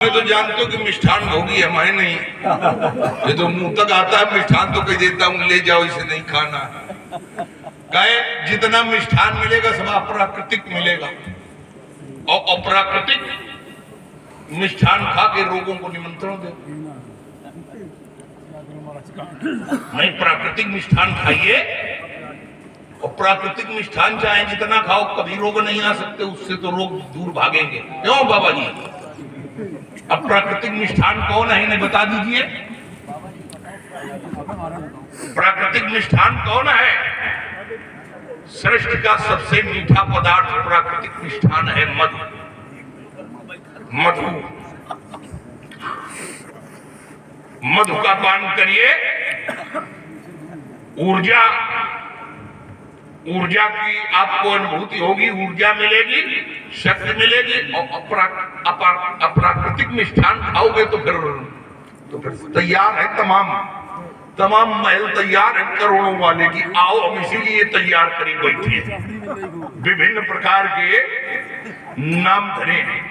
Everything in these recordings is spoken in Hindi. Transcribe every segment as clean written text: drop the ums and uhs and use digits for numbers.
मैं तो जानते हो कि मिष्ठान भोगी है, मैं नहीं। ये तो मुंह तक आता है मिष्ठान तो कह देता हूँ ले जाओ, इसे नहीं खाना। कहे जितना मिष्ठान मिलेगा सब अप्राकृतिक मिलेगा, और अप्राकृतिक मिष्ठान खा के रोगों को निमंत्रण दे। नहीं, प्राकृतिक मिष्ठान खाइए, और प्राकृतिक मिष्ठान चाहे जितना खाओ कभी रोग नहीं आ सकते, उससे तो रोग दूर भागेंगे। क्यों बाबा जी? अब प्राकृतिक मिष्ठान कौन है इन्हें बता दीजिए। प्राकृतिक मिष्ठान कौन है? सृष्टि का सबसे मीठा पदार्थ प्राकृतिक मिष्ठान है मधु। मधु, मधु का पान करिए, ऊर्जा की आपको अनुभूति होगी, ऊर्जा मिलेगी, शक्ति मिलेगी। और अप्राकृतिक मिष्ठान खाओगे तो फिर तैयार है तमाम महल तैयार है करोड़ों वाले की। आओ हम इसीलिए तैयार करी बैठे, विभिन्न प्रकार के नाम धरे हैं।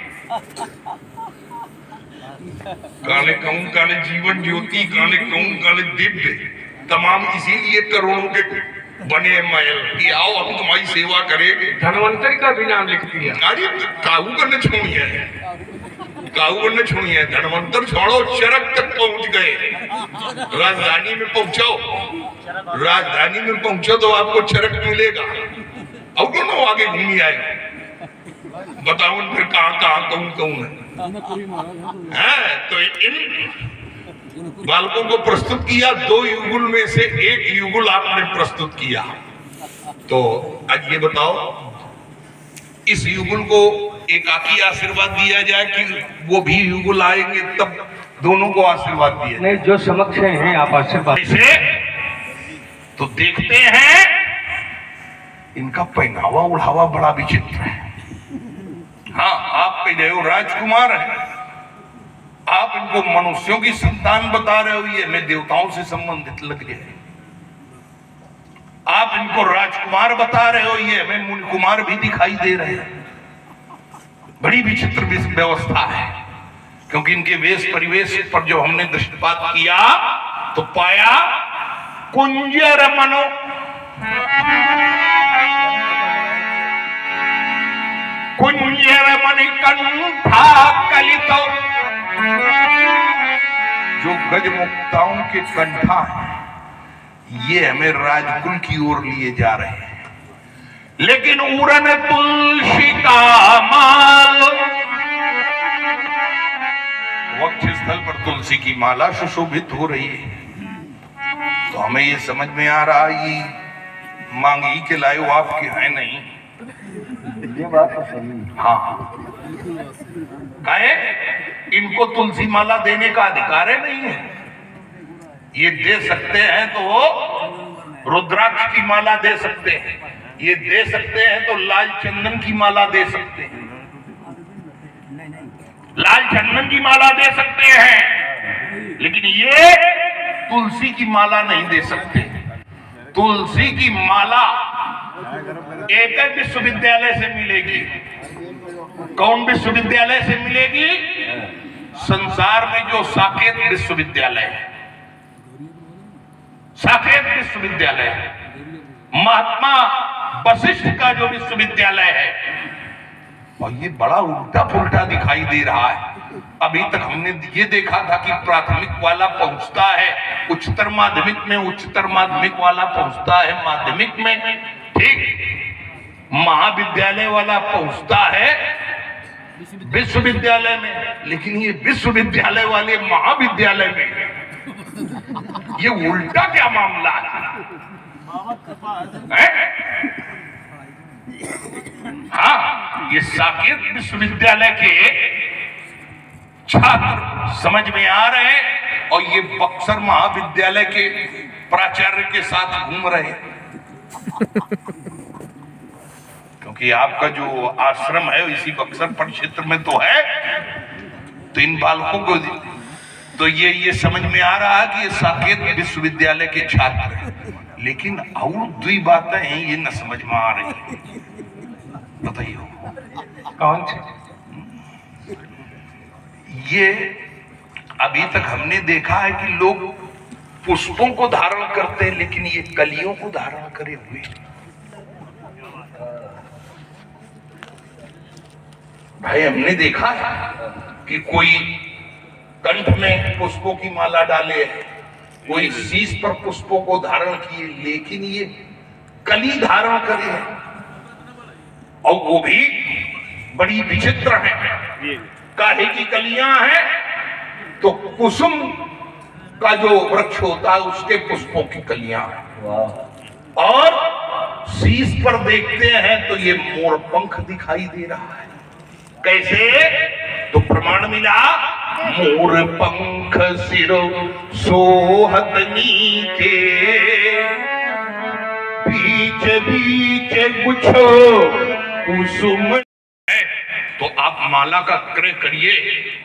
काले कहूं काले जीवन ज्योति, काले कहूं काले दिव्य, तमाम इसीलिए करोड़ों के बने महल कि आओ हम तुम्हारी सेवा करेंगे। धनवंतरी का भी नाम लिख दिया। अरे काहू करने छोड़िए, धनवंतर छोड़ो, चरक तक पहुंच गए। राजधानी में पहुंचो तो आपको चरक मिलेगा। और दोनों आगे घूमी आएगा, बताओ फिर कहाँ कहूँ है। तो इन बालकों को प्रस्तुत किया, 2 युगल में से 1 युगल आपने प्रस्तुत किया। तो आज ये बताओ, इस युगल को एकाकी आशीर्वाद दिया जाए कि वो भी युगल आएंगे तब दोनों को आशीर्वाद दिया? नहीं, जो समक्ष हैं आप आशीर्वाद से तो देखते हैं इनका पहनावा उड़ावा बड़ा विचित्र है। हाँ, आप कह रहे हो राजकुमार है, आप इनको मनुष्यों की संतान बता रहे हो, ये हमें देवताओं से संबंधित लग रहे हैं। आप इनको राजकुमार बता रहे हो, ये हमें मुनि कुमार भी दिखाई दे रहे हैं। बड़ी विचित्र व्यवस्था है, क्योंकि इनके वेश परिवेश पर जो हमने दृष्टिपात किया तो पाया कुंजर मनो कुंजर मणिकंठा कलितो, जो गजमुक्ताओं के कंठा है, ये हमें राजकुल की ओर लिए जा रहे हैं। लेकिन उड़न तुलसी का माल, वक्ष स्थल पर तुलसी की माला सुशोभित हो रही है। तो हमें ये समझ में आ रहा, ये मांगी के लाए आपके हैं नहीं। ये बात तो सही। हाँ, काहे इनको तुलसी माला देने का अधिकार है नहीं है। ये दे सकते हैं तो रुद्राक्ष की माला दे सकते हैं, ये दे सकते हैं तो लाल चंदन की माला दे सकते हैं, लाल चंदन की माला दे सकते हैं, लेकिन ये तुलसी की माला नहीं दे सकते। तुलसी की माला एक विश्वविद्यालय से मिलेगी। कौन विश्वविद्यालय से मिलेगी? संसार में जो साकेत विश्वविद्यालय है, साकेत विश्वविद्यालय है, महात्मा वशिष्ठ का जो विश्वविद्यालय है, और ये बड़ा उल्टा पुल्टा दिखाई दे रहा है। अभी तक हमने ये देखा था कि प्राथमिक वाला पहुंचता है उच्चतर माध्यमिक में, उच्चतर माध्यमिक वाला पहुंचता है माध्यमिक में, ठीक, महाविद्यालय वाला पहुंचता है विश्वविद्यालय में। लेकिन ये विश्वविद्यालय वाले महाविद्यालय में, ये उल्टा क्या मामला है? हाँ, ये साकेत विश्वविद्यालय के छात्र समझ में आ रहे हैं, और ये बक्सर महाविद्यालय के प्राचार्य के साथ घूम रहे हैं। क्योंकि आपका जो आश्रम है इसी बक्सर परिक्षेत्र में तो है, तो इन बालकों को तो ये समझ में आ रहा है कि ये साकेत विश्वविद्यालय के छात्र हैं। लेकिन और 2 बातें हैं ये न समझ में आ रही है, बताइए कौन सी? ये अभी तक हमने देखा है कि लोग पुष्पों को धारण करते हैं, लेकिन ये कलियों को धारण करे हुए। भाई हमने देखा है कि कोई कंठ में पुष्पों की माला डाले, कोई शीश पर पुष्पों को धारण किए, लेकिन ये कली धारण करे और वो भी बड़ी विचित्र है। काहे की कलियां हैं तो कुसुम का जो वृक्ष होता है उसके पुष्पों की कलियां हैं। और शीश पर देखते हैं तो ये मोर पंख दिखाई दे रहा है। कैसे? तो प्रमाण मिला, मोर पंख सिरो सोहत नीचे, बीच बीच गुछो कुसुम। तो आप माला का क्रय करिए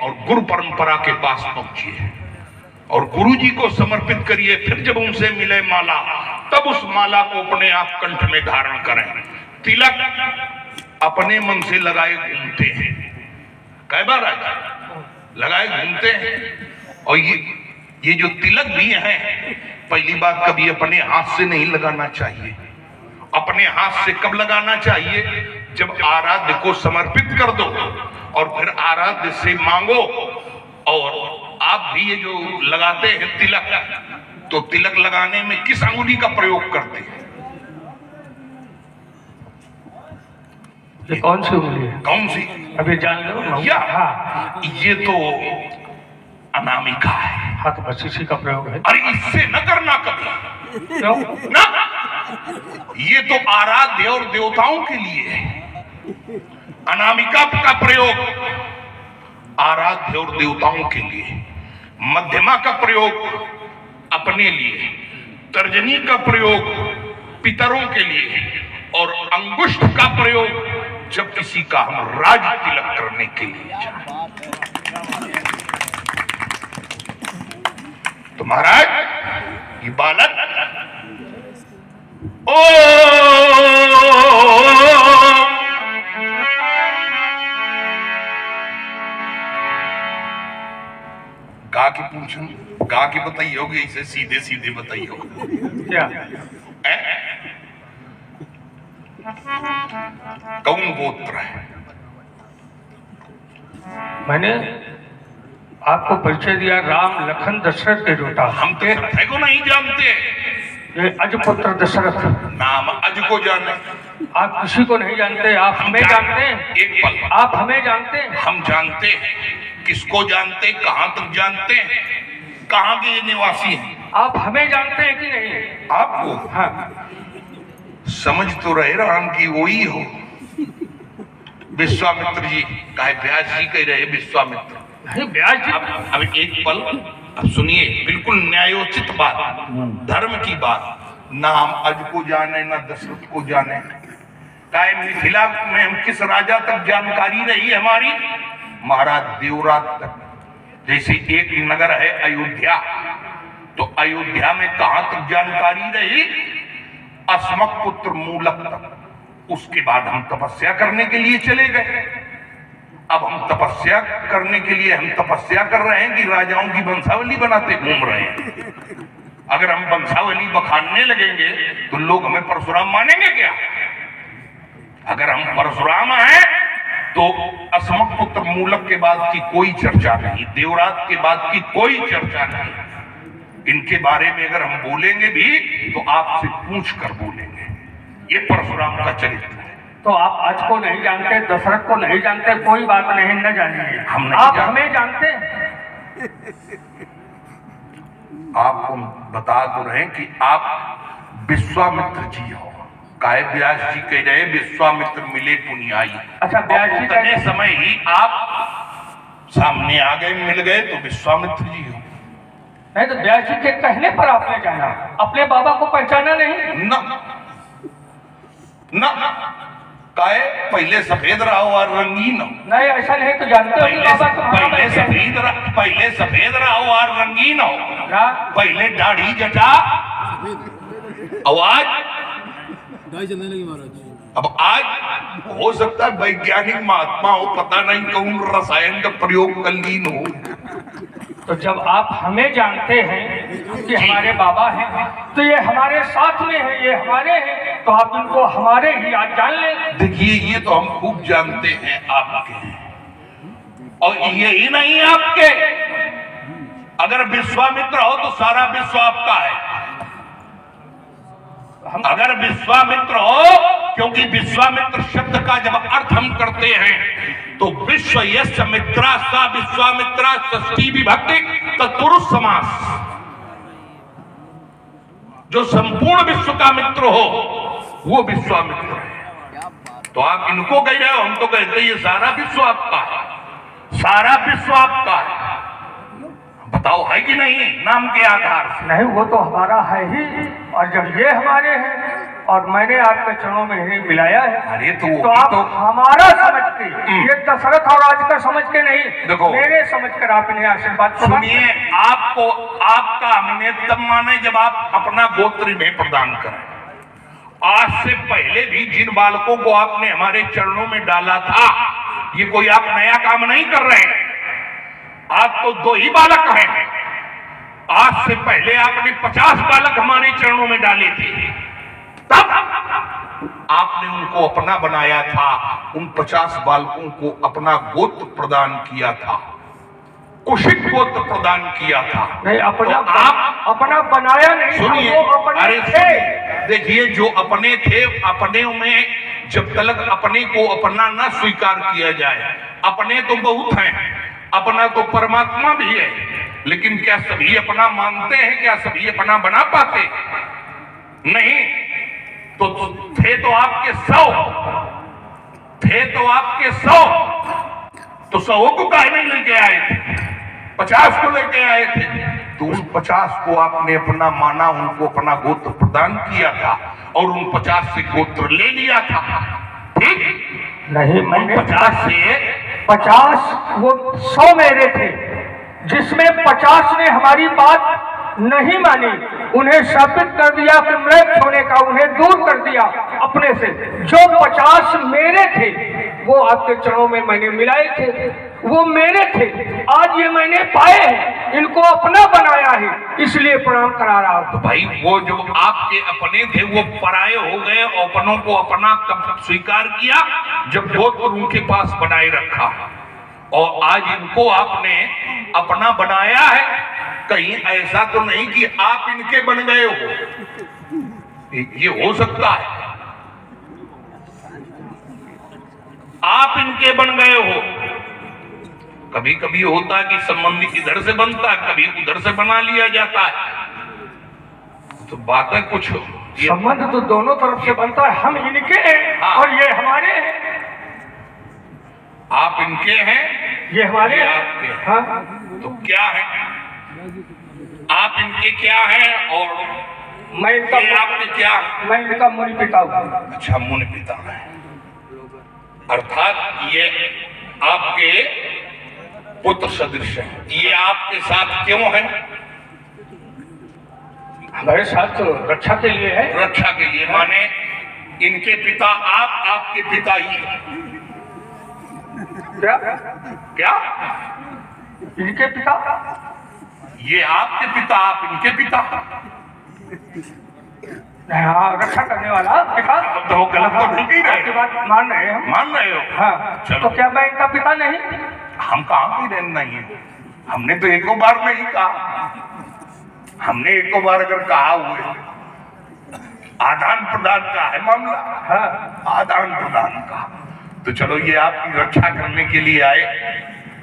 और गुरु परंपरा के पास पहुंचिए और गुरु जी को समर्पित करिए। फिर जब उनसे मिले माला, तब उस माला को अपने आप कंठ में धारण करें। तिलक अपने मन से लगाए घूमते हैं, कई बार लगाए घूमते हैं। और ये जो तिलक भी है, पहली बात कभी अपने हाथ से नहीं लगाना चाहिए। अपने हाथ से कब लगाना चाहिए? जब आराध्य को समर्पित कर दो और फिर आराध्य से मांगो। और आप भी ये जो लगाते हैं तिलक, तो तिलक लगाने में किस अंगुली का प्रयोग करते हैं? ये कौन सी उंगली है? कौन सी? अभी जान लो। या हाँ, ये तो अनामिका है। हाँ तो बस इसी का प्रयोग है। अरे इससे न करना कभी, क्यों? ना, ये तो आराध्य और देवताओं के लिए है। अनामिका का प्रयोग आराध्य और देवताओं के लिए, मध्यमा का प्रयोग अपने लिए, तर्जनी का प्रयोग पितरों के लिए, और अंगुष्ठ का प्रयोग जब किसी का हम राज तिलक करने के लिए जाए। तो महाराज ये बालक गा के पूछूं, गा के बताइए होगी, इसे सीधे सीधे बताइए होगी क्या? कौन गोत्र है? मैंने आपको परिचय दिया, राम लखन दशरथ के बेटा। हम तो सत्य को नहीं जानते। ये अजपुत्र दशरथ। नाम अज को जाने, आप किसी को नहीं जानते, आप हमें जानते हैं। एक पल, आप हमें जानते हैं। हम जानते हैं। किसको जानते? कहां तक जानते हैं? कहां के ये निवासी हैं? आप हमें जानते हैं कि नहीं? आपको? हाँ। समझ तो रहे राम की वही हो, विश्वामित्र जी। काहे व्यास जी कह रहे विश्वामित्र? नहीं, व्यास जी। अब एक पल, अब सुनिए, बिल्कुल न्यायोचित बात, धर्म की बात। ना हम अज को जाने, ना दशरथ को जाने। काहे मिथिला में हम किस राजा तक जानकारी रही हमारी? महाराज देवराज तक। जैसे एक नगर है अयोध्या, तो अयोध्या में कहां तक जानकारी रही? अस्मक पुत्र मूलक तक। उसके बाद हम तपस्या करने के लिए चले गए। अब हम तपस्या करने के लिए हम तपस्या कर रहे हैं कि राजाओं की वंशावली बनाते घूम रहे हैं? अगर हम वंशावली बखानने लगेंगे तो लोग हमें परशुराम मानेंगे क्या? अगर हम परशुराम हैं तो अस्मक पुत्र मूलक के बाद की कोई चर्चा नहीं, देवराज के बाद की कोई चर्चा नहीं। इनके बारे में अगर हम बोलेंगे भी तो आपसे पूछ कर बोलेंगे। ये परशुराम का चरित्र है। तो आप आज को नहीं जानते, दशरथ को नहीं जानते, कोई बात नहीं, न जानिए। हम नहीं आप जानते। हमें जानते हैं। आपको बता तो रहे कि आप विश्वामित्र जी हो। काहे व्यास जी कह रहे विश्वामित्र मिले पुनियाई। अच्छा, व्यास जी उतने समय ही आप सामने आ गए, मिल गए, तो विश्वामित्र जी हो। नहीं तो व्यास जी के कहने पर आपने जाना, अपने बाबा को पहचाना नहीं? ना ना, काहे पहले सफेद रहा हो और रंगीन हो। नहीं, ऐसा नहीं तो जानते हो कि बाबा तुम्हारा पहले सफेद रहा हो और रंगीन हो। क्या? पहले दाढ़ी जटा, आवाज दाढ़ी चलने लगी महाराज। अब आज हो सकता है वैज्ञानिक महात्मा हो, पता नहीं कौन रसायन का प्रयोग कर लीन हो। तो जब आप हमें जानते हैं कि हमारे बाबा हैं, तो ये हमारे साथ में है, ये हमारे हैं, तो आप इनको हमारे ही आज जान लें। देखिए ये तो हम खूब जानते हैं आपके, और यही नहीं आपके, अगर विश्वामित्र हो तो सारा विश्व आपका है। अगर विश्वामित्र हो, क्योंकि विश्वामित्र शब्द का जब अर्थ हम करते हैं तो विश्व यस्य मित्रा सा विश्वामित्रा षष्ठी विभक्ति तत्पुरुष समास, जो संपूर्ण विश्व का मित्र हो वो विश्वामित्र है। तो आप इनको कह रहे हो, हम तो कहते ये सारा विश्व आपका है, सारा विश्व आपका है। बताओ है कि नहीं नाम के आधार से? नहीं, वो तो हमारा है ही, और जब ये हमारे हैं और मैंने आपके चरणों में इन्हें मिलाया है, अरे तो आप हमारा समझ के, ये दशरथ और राज का समझ के नहीं, देखो मेरे समझ कर आप इन्हें आशीर्वाद सुनिए। आपको आपका हमने तब माने जब आप अपना गोत्र में प्रदान करें। आज से पहले भी जिन बालकों को आपने हमारे चरणों में डाला था, ये कोई आप नया काम नहीं कर रहे हैं। आज तो 2 ही बालक हैं, आज से पहले आपने 50 बालक हमारे चरणों में डाले थे, तब आपने उनको अपना बनाया था। उन 50 बालकों को अपना गोत्र प्रदान किया था, कुशिक गोत्र प्रदान किया था। नहीं, अपना तो आप अपना बनाया नहीं, सुनिए, वो अपने अरे थे। देखिए जो अपने थे, अपने में जब तक अपने को अपना न स्वीकार किया जाए, अपने तो बहुत हैं, अपना तो परमात्मा भी है, लेकिन क्या सभी अपना मानते हैं? क्या सभी अपना बना पाते? नहीं। तो थे तो आपके 100, थे तो आपके 100, तो 100 को काहे नहीं लेके आए थे? 50 को लेके आए थे। तो उन 50 को आपने अपना माना, उनको अपना गोत्र प्रदान किया था और उन 50 से गोत्र ले लिया था। ठीक नहीं, मैंने 50 से 50 वो 100 मेरे थे, जिसमें 50 ने हमारी बात नहीं मानी, उन्हें शापित कर दिया कि मृत होने का, उन्हें दूर कर दिया अपने से। जो 50 मेरे थे वो आपके चरणों में मैंने मिलाए थे, वो मेरे थे, आज ये मैंने पाए हैं, इनको अपना बनाया है, इसलिए प्रणाम करा रहा हूं। तो भाई वो जो आपके अपने थे वो पराये हो गए, अपनों को अपना कब स्वीकार किया? जब गोत्र उनके पास बनाए रखा, और आज इनको आपने अपना बनाया है। कहीं ऐसा तो नहीं कि आप इनके बन गए हो? ये हो सकता है आप इनके बन गए हो। कभी कभी होता है कि संबंधी इधर से बनता है, कभी उधर से बना लिया जाता है। तो बातें कुछ संबंध तो दोनों तरफ से बनता है, हम इनके हैं और ये हमारे हैं। आप इनके हैं, ये हमारे ये हैं। आपके हैं। हाँ, तो क्या है? आप इनके क्या हैं और मैं इनका ये आपके क्या? मैं इनका मुनि पिता हूँ। अच्छा, मुनि पिता है, अर्थात ये आपके पुत्र सदृश है। ये आपके साथ क्यों है? हमारे साथ तो रक्षा के लिए है। रक्षा के लिए, माने इनके पिता आप, आपके पिता ही क्या? क्या? इनके पिता? ये आपके पिता, आप इनके पिता? हाँ, रक्षा करने वाला पिता। तो गलत तो ठीक ही आपकी बात मान रहे हैं हम। मान रहे हो? हाँ, चलो। तो क्या मैं इनका पिता नहीं? हम कहाँ की रहन नहीं है, हमने तो एको बार नहीं कहा। हमने एको बार अगर कहा हुए, आदान प्रदान का है मामला। हाँ, आदान प्रदान का। तो चलो, ये आपकी रक्षा करने के लिए आए,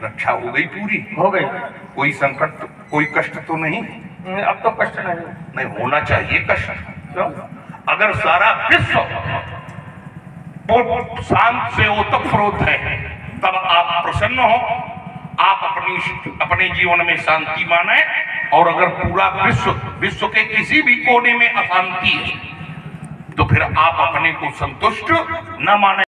रक्षा हो गई पूरी? हो गई। कोई संकट, कोई कष्ट तो नहीं? अब तो कष्ट नहीं होना चाहिए कष्ट। क्यों? अगर सारा विश्व शांत से ओतप्रोत है, तब आप प्रसन्न हो, आप अपने जीवन में शांति माने। और अगर पूरा विश्व के किसी भी कोने में अशांति है, तो फिर आप अपने को संतुष्ट न माने।